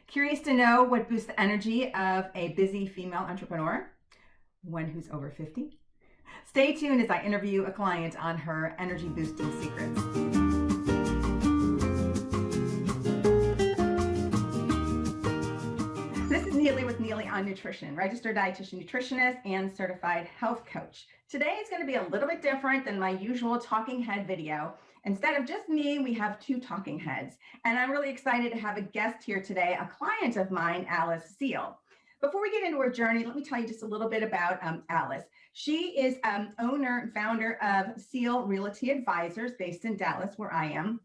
Curious to know what boosts the energy of a busy female entrepreneur, one who's over 50? Stay tuned as I interview a client on her energy boosting secrets. This is Neily with Neily on Nutrition, registered dietitian nutritionist and certified health coach. Today is going to be a little bit different than my usual talking head video. Instead of just me, we have two talking heads. And I'm really excited to have a guest here today, a client of mine, Alice Seale. Before we get into her journey, let me tell you just a little bit about Alice. She is owner and founder of Seale Realty Advisors based in Dallas, where I am.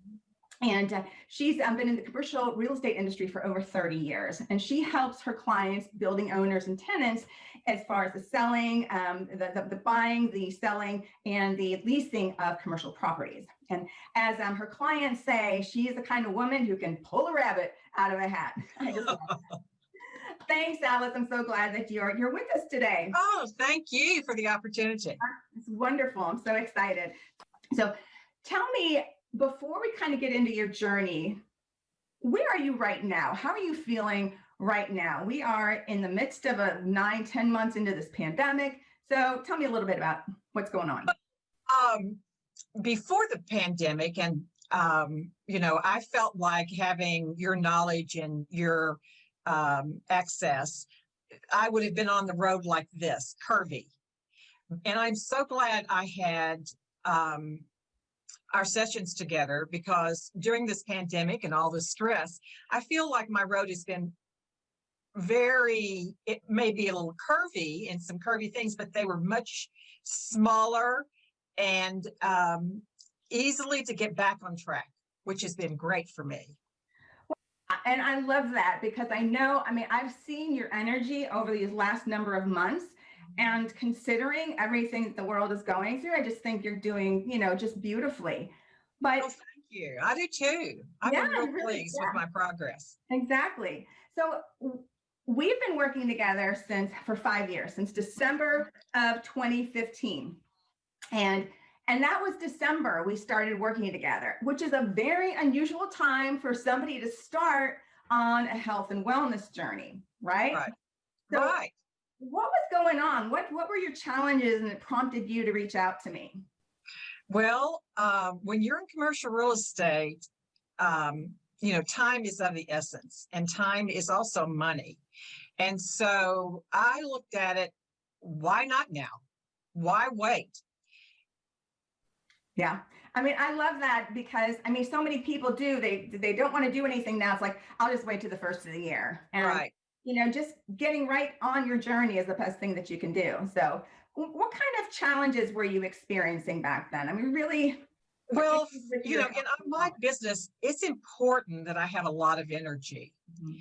And she's been in the commercial real estate industry for over 30 years. And she helps her clients, building owners and tenants, as far as the selling, the buying, the selling, and the leasing of commercial properties. And as her clients say, she is the kind of woman who can pull a rabbit out of a hat. I just love that. Thanks, Alice. I'm so glad that you're with us today. Oh, thank you for the opportunity. It's wonderful. I'm so excited. So tell me, before we kind of get into your journey, where are you right now? How are you feeling right now? We are in the midst of 9-10 months into this pandemic. So tell me a little bit about what's going on. Before the pandemic, and I felt like having your knowledge and your access, I would have been on the road like this, curvy. And I'm so glad I had our sessions together, because during this pandemic and all the stress, I feel like my road has been it may be a little curvy and some curvy things, but they were much smaller and easily to get back on track, which has been great for me. And I love that, because I've seen your energy over these last number of months. And considering everything that the world is going through, I just think you're doing, just beautifully. But thank you. I do too. I've been real pleased with my progress. Exactly. So we've been working together for 5 years, since December of 2015. And that was December we started working together, which is a very unusual time for somebody to start on a health and wellness journey, right? Right. So, right. What was going on? What were your challenges, and it prompted you to reach out to me? Well, when you're in commercial real estate, time is of the essence, and time is also money. And so I looked at it, why not now? Why wait? Yeah. I love that, because so many people they don't want to do anything now. It's like, I'll just wait till the first of the year. And right. Just getting right on your journey is the best thing that you can do. So what kind of challenges were you experiencing back then? Really? Well, in my business, it's important that I have a lot of energy. Mm-hmm.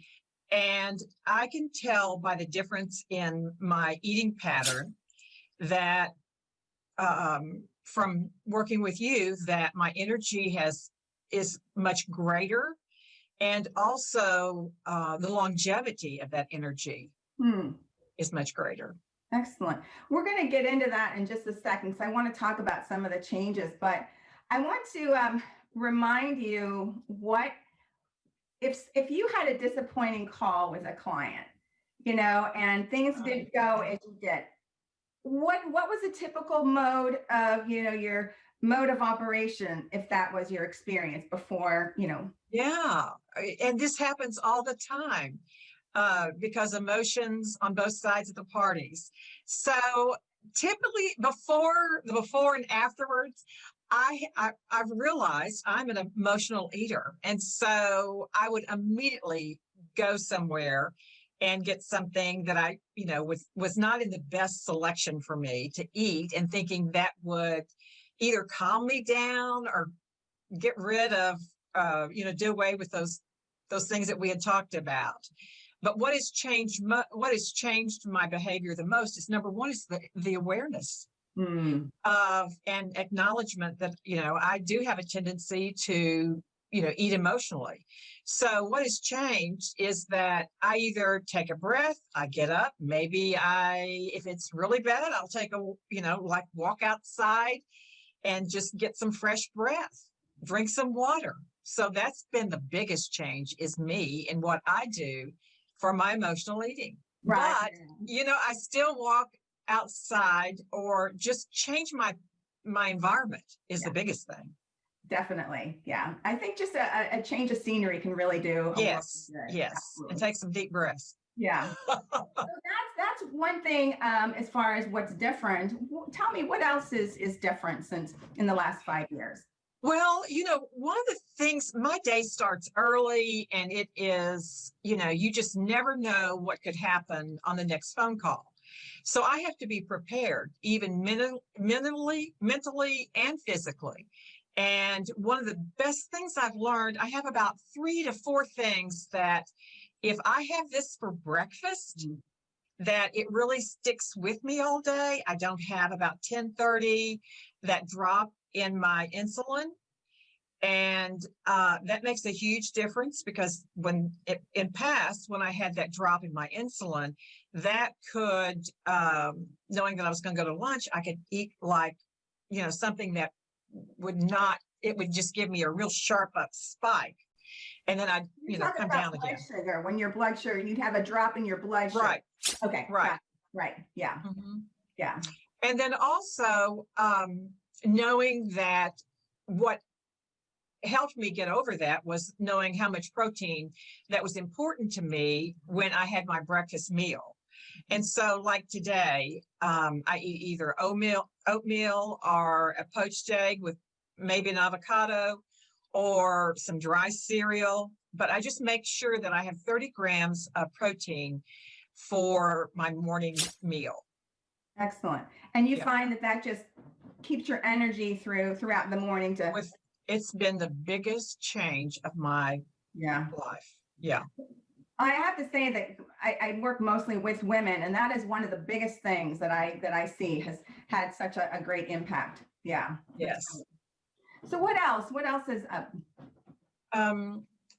And I can tell by the difference in my eating pattern that from working with you, that my energy is much greater. And also the longevity of that energy is much greater. Excellent. We're going to get into that in just a second, because I want to talk about some of the changes. But I want to remind you, if you had a disappointing call with a client, and things didn't go as you did, what was a typical mode of, your mode of operation, if that was your experience before, Yeah. And this happens all the time because emotions on both sides of the parties. So typically the before and afterwards, I've realized I'm an emotional eater. And so I would immediately go somewhere and get something that I, was not in the best selection for me to eat, and thinking that would either calm me down or get rid of, do away with those things that we had talked about. But what has changed my behavior the most is, number one, is the awareness of and acknowledgement that, I do have a tendency to, eat emotionally. So what has changed is that I either take a breath, I get up, maybe if it's really bad, I'll take walk outside and just get some fresh breath, drink some water. So that's been the biggest change, is me and what I do for my emotional eating. Right. But, I still walk outside or just change my environment is the biggest thing. Definitely. Yeah. I think just a change of scenery can really do a lot of Yes, good. yes. And Absolutely. take some deep breaths. Yeah. So that's one thing as far as what's different. Tell me what else is different since in the last 5 years. Well, one of the things, my day starts early, and it is, you just never know what could happen on the next phone call. So I have to be prepared, even mentally and physically. And one of the best things I've learned, I have about 3 to 4 things that if I have this for breakfast, that it really sticks with me all day. I don't have about 10:30 that drop in my insulin. And that makes a huge difference, because in past, when I had that drop in my insulin, that could, knowing that I was going to go to lunch, I could eat like, something that it would just give me a real sharp up spike. And then I'd, You're talking come about down blood again. sugar. When your blood sugar, you'd have a drop in your blood sugar. Right. Okay. Right. Right. Yeah. Yeah. And then also knowing that what helped me get over that was knowing how much protein that was important to me when I had my breakfast meal. And so, like today, I eat either oatmeal or a poached egg with maybe an avocado or some dry cereal. But I just make sure that I have 30 grams of protein for my morning meal. Excellent. And you Yeah. find that just keeps your energy throughout the morning to. It's been the biggest change of my life. Yeah. I have to say that I work mostly with women, and that is one of the biggest things that I see has had such a great impact. Yeah. Yes. So what else? What else is up?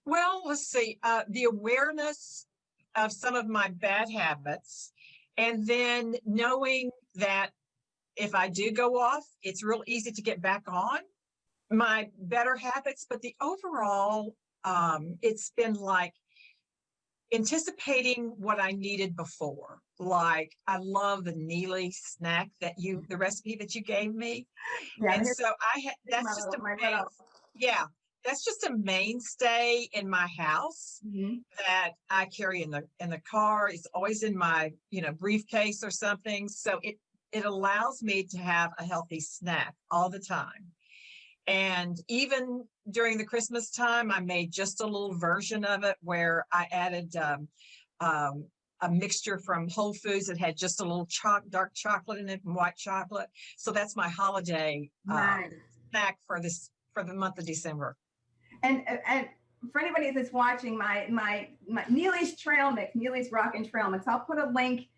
Well, let's see. The awareness of some of my bad habits, and then knowing that if I do go off, it's real easy to get back on. My better habits, but the overall, it's been like anticipating what I needed before. Like, I love the Neily snack the recipe that you gave me. Yeah, and so that's just a mainstay in my house that I carry in the car. It's always in my, briefcase or something. So it allows me to have a healthy snack all the time. And even during the Christmas time, I made just a little version of it where I added a mixture from Whole Foods that had just a little dark chocolate in it and white chocolate. So that's my holiday snack for the month of December. And for anybody that's watching, my Neily's trail mix, Neily's Rockin' Trail Mix, I'll put a link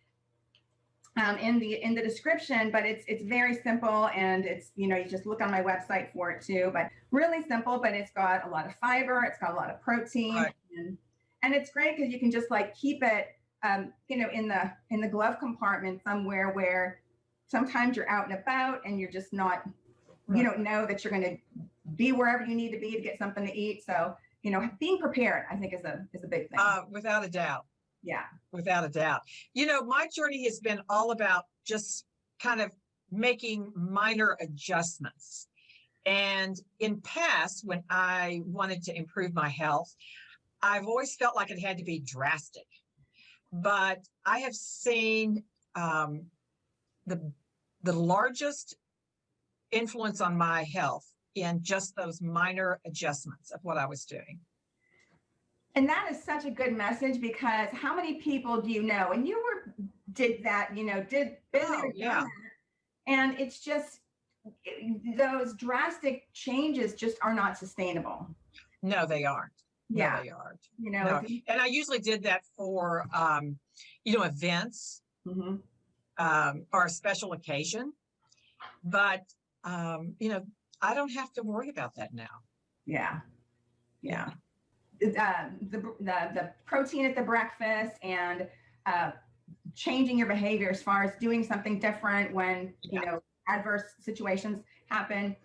in the description, but it's very simple, and it's, you just look on my website for it too, but really simple, but it's got a lot of fiber, it's got a lot of protein, right. and it's great because you can just like keep it, in the glove compartment somewhere where sometimes you're out and about and you're just not, you don't know that you're going to be wherever you need to be to get something to eat. So, being prepared, I think is a big thing. Without a doubt. Yeah. Without a doubt. My journey has been all about just kind of making minor adjustments. And in past, when I wanted to improve my health, I've always felt like it had to be drastic. But I have seen the largest influence on my health in just those minor adjustments of what I was doing. And that is such a good message, because how many people do you know? And you did that, and it's just those drastic changes just are not sustainable. No, they aren't. Yeah. No, they aren't. No. And I usually did that for, events or a special occasion. But, I don't have to worry about that now. Yeah. Yeah. The protein at the breakfast, and changing your behavior as far as doing something different when adverse situations happen.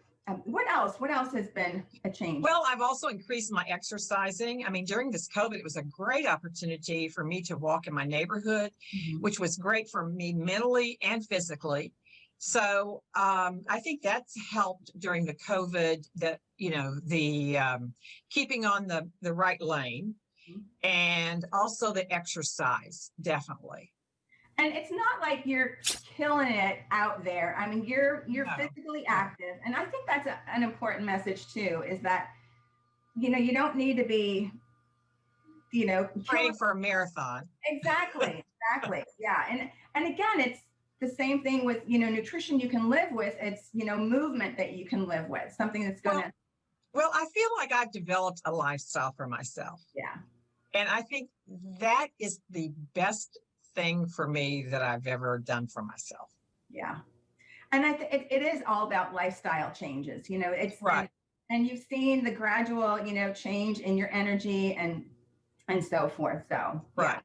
What else? What else has been a change? Well, I've also increased my exercising. I mean, during this COVID, it was a great opportunity for me to walk in my neighborhood, Mhm. which was great for me mentally and physically. So I think that's helped during the COVID, that, the keeping on the right lane, and also the exercise, definitely. And it's not like you're killing it out there. I mean, you're No, physically no. active, and I think that's an important message too. Is that you don't need to be killing. Training for a marathon. Exactly, exactly, yeah. And again, it's the same thing with nutrition you can live with. It's movement that you can live with. Something that's Well, gonna well, I feel like I've developed a lifestyle for myself. yeah. And I think that is the best thing for me that I've ever done for myself. Yeah. And it is all about lifestyle changes. It's Right, and you've seen the gradual, change in your energy and so forth. So yeah. right,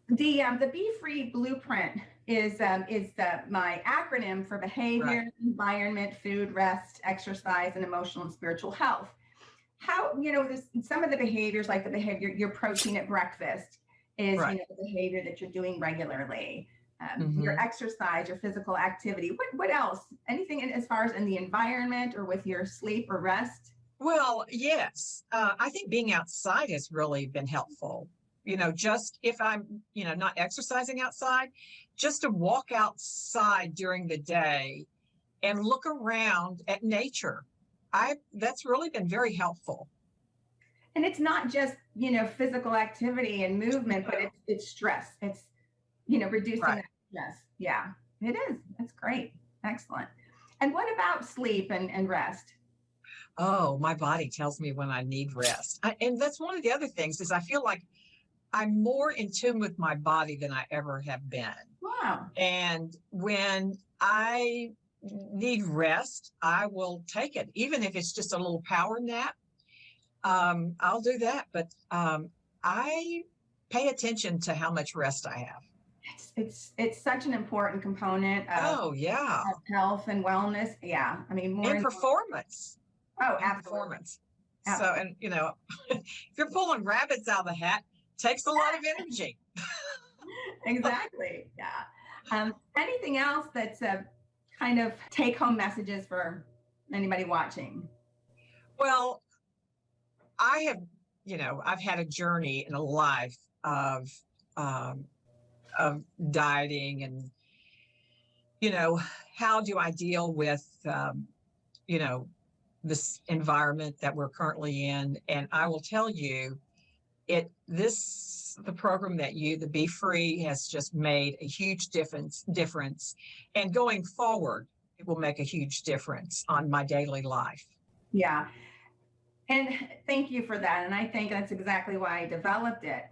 The Be Free Blueprint is my acronym for right, behavior, environment, food, rest, exercise, and emotional and spiritual health. How this, some of the behaviors, like the behavior your protein at breakfast is right. the behavior that you're doing regularly. Your Hmm. exercise, your physical activity. What else? Anything as far as in the environment or with your sleep or rest? Well, yes, I think being outside has really been helpful. Just if I'm, not exercising outside, just to walk outside during the day and look around at nature. That's really been very helpful. And it's not just physical activity and movement, but No. it's stress. It's reducing Right. that stress. Yeah, it is. That's great. Excellent. And what about sleep and rest? Oh, my body tells me when I need rest. And that's one of the other things is I feel like I'm more in tune with my body than I ever have been. Wow. And when I need rest, I will take it, even if it's just a little power nap. I'll do that. But I pay attention to how much rest I have. It's such an important component Oh, yeah. of health and wellness. Yeah, I mean more And and more. performance. Oh, And absolutely, performance. So, absolutely. and if you're pulling rabbits out of the hat, takes a lot of energy. Exactly. Yeah. Anything else that's kind of take home messages for anybody watching? Well, I have, I've had a journey in a life of um, of dieting, and you know, how do I deal with you know this environment that we're currently in? And I will tell you, the program the Be Free has just made a huge difference, and going forward, it will make a huge difference on my daily life. Yeah. And thank you for that. And I think that's exactly why I developed it.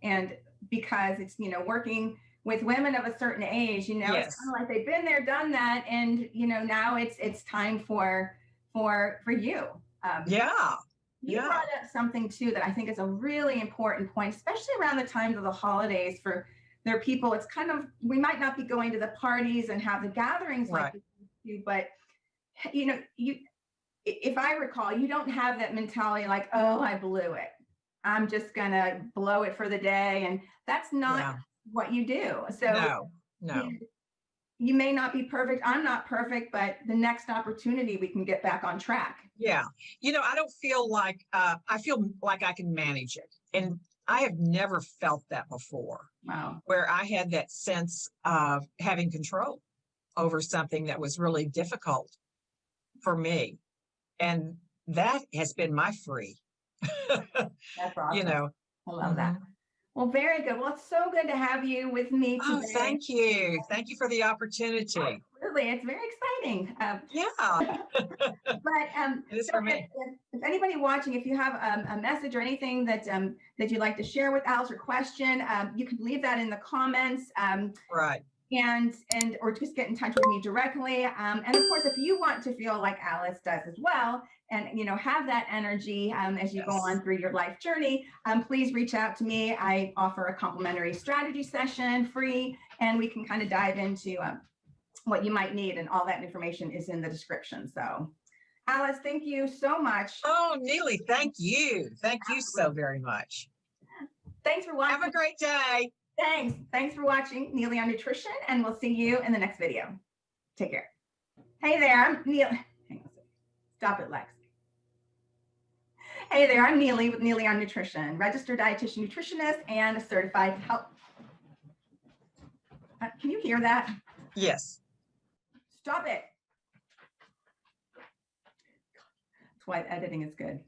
And because it's, working with women of a certain age, it's kind Yes. of like they've been there, done that. And, now it's time for you. Yeah. You Yeah. brought up something too that I think is a really important point, especially around the times of the holidays for their people. It's kind of, we might not be going to the parties and have the gatherings like Right. we used to, but you if I recall, you don't have that mentality like, oh, I blew it. I'm just going to blow it for the day. And that's not Yeah. what you do. So No. No. you, you may not be perfect. I'm not perfect, but the next opportunity we can get back on track. Yeah. I don't feel like I feel like I can manage it. And I have never felt that before, Wow. where I had that sense of having control over something that was really difficult for me. And that has been my free. That's you awesome. know. I love that. Mhm. Well, very good. Well, it's so good to have you with me Oh, today. thank you. Thank you for the opportunity. Absolutely. It's very exciting. Yeah, But it is so for me. if anybody watching, if you have a message or anything that you'd like to share with Alice or question, you can leave that in the comments. Right. And or just get in touch with me directly. And of course, if you want to feel like Alice does as well, and have that energy as you go Yes. on through your life journey, please reach out to me. I offer a complimentary strategy session, free, and we can kind of dive into what you might need, and all that information is in the description. So Alice, thank you so much. Oh, Neely, thank you. Thank you so very much. Thanks for watching. Have a great day. Thanks for watching Neily on Nutrition, and we'll see you in the next video. Take care. Hey there, I'm Neily. Hang on a second. Stop it, Lex. Hey there, I'm Neily with Neily on Nutrition, registered dietitian nutritionist and a certified health. Can you hear that? Yes. Stop it. That's why editing is good.